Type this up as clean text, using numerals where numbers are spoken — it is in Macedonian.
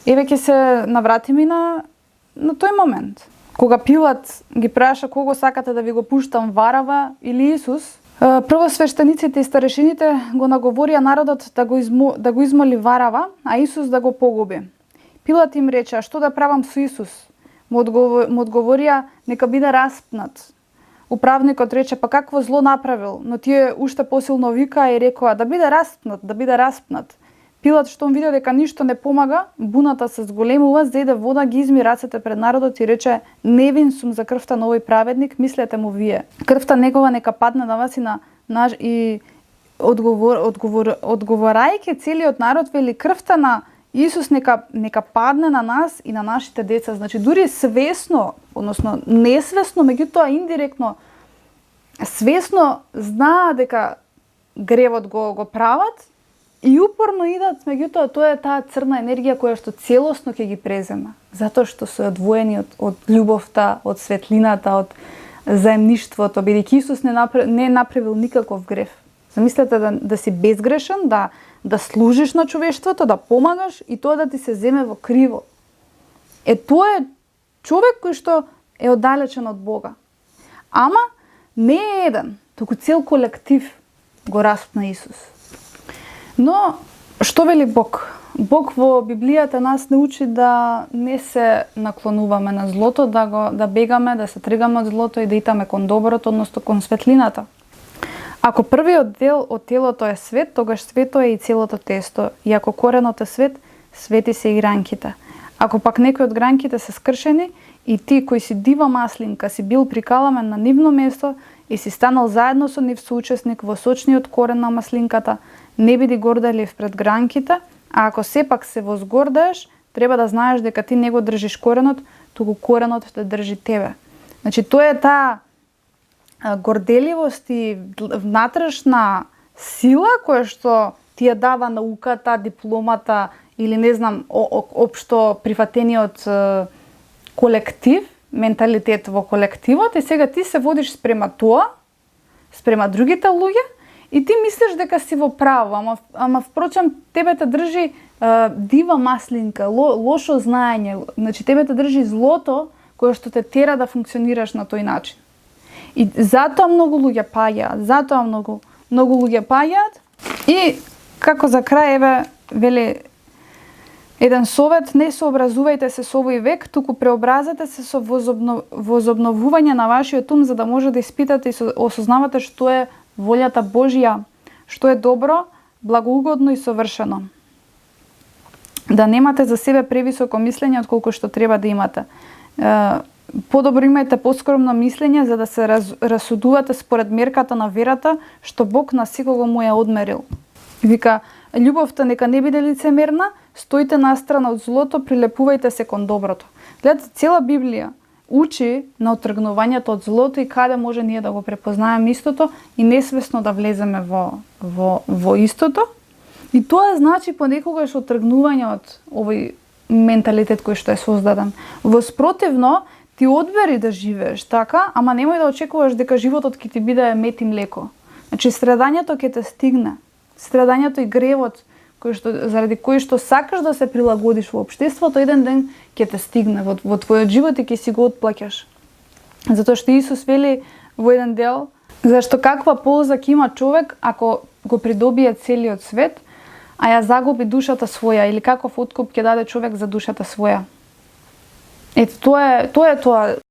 Еве ќе се навратиме на тој момент. Кога Пилат ги праша кого сакате да ви го пуштам, Варава или Исус, првосвештениците и старешините го наговорија народот да го измоли Варава, а Исус да го погуби. Пилат им рече: "Што да правам со Исус?" Му одговорија: "Нека биде распнат." Управникот рече: "Па какво зло направил?" Но тие уште посилно викаа и рекоа: "Да биде распнат, да биде распнат." Пилат, штом видел дека ништо не помага, буната се зголемува, зеде вода, ги изми рацете пред народот и рече: "Невин сум за крвта на овој праведник, мислете му вие. Крвта негова нека падне на вас и на наш..." И одговорајќи целиот народ вели: "Крвта на Исус нека падне на нас и на нашите деца." Значи дури свесно, односно несвесно, меѓутоа индиректно, свесно знаат дека гревот го прават и упорно идат, меѓутоа тоа е таа црна енергија која што целосно ќе ги презема, затоа што се одвоени од љубовта, од светлината, од заемништвото, бидејќи Исус не направил никаков грев. Замислете да си безгрешен, да служиш на човештвото, да помагаш и тоа да ти се земе во криво. Тоа е човек кој што е оддалечен од Бога. Ама не е еден, туку цел колектив го распна Исус. Но што вели Бог? Бог во Библијата нас не учи да не се наклонуваме на злото, да бегаме, да се тргаме од злото и да итаме кон доброто, односно кон светлината. Ако првиот дел од телото е свет, тогаш свето е и целото тесто. И ако коренот е свет, свети се и гранките. Ако пак некои од гранките се скршени, и ти кој си дива маслинка си бил прикаламен на нивно место и си станал заедно со нив соучесник во сочниот корен на маслинката, не биди горделив пред гранките, а ако сепак се возгордееш, треба да знаеш дека ти не го држиш коренот, туку коренот те држи тебе. Значи тоа е таа горделивост и внатрешна сила која што ти ја дава науката, дипломата или не знам општо прифатениот колектив, менталитет во колективот, и сега ти се водиш спрема тоа, спрема другите луѓе и ти мислиш дека си во право, ама впрочем тебе те држи дива маслинка, лошо знаење, значи тебе те држи злото кое што те тера да функционираш на тој начин. И затоа многу луѓе паѓаат, и како за крај еве вели еден совет: не сообразувајте се со овој век, туку преобразете се со возобновување на вашиот ум, за да може да испитате и осознавате што е волјата Божја, што е добро, благоугодно и совршено. Да немате за себе превисоко мислење отколку што треба да имате. Подобро имајте поскромно мислење, за да се расудувате според мерката на верата што Бог на секого му е одмерил. Вика: љубовта нека не биде лицемерна, стојте настрана од злото, прилепувајте се кон доброто. Гледате, цела Библија учи на отргнувањето од злото и каде може ние да го препознаеме истото и несвесно да влеземе во истото. И тоа значи понекогаш отргнување од овој менталитет кој што е создаден. Воспротивно, ти одбери да живееш така, ама немој да очекуваш дека животот ќе ти биде мед и млеко. Значи страдањето ќе те стигне. Страдањето и гревот заради кој што сакаш да се прилагодиш во општеството, еден ден ќе те стигне во твојот живот и ќе си го отплаќаш. Затоа што Исус вели во еден дел: зашто каква полза ќе има човек ако го придобие целиот свет, а ја загуби душата своја, или каков откуп ќе даде човек за душата своја. Ето тоа е тоа.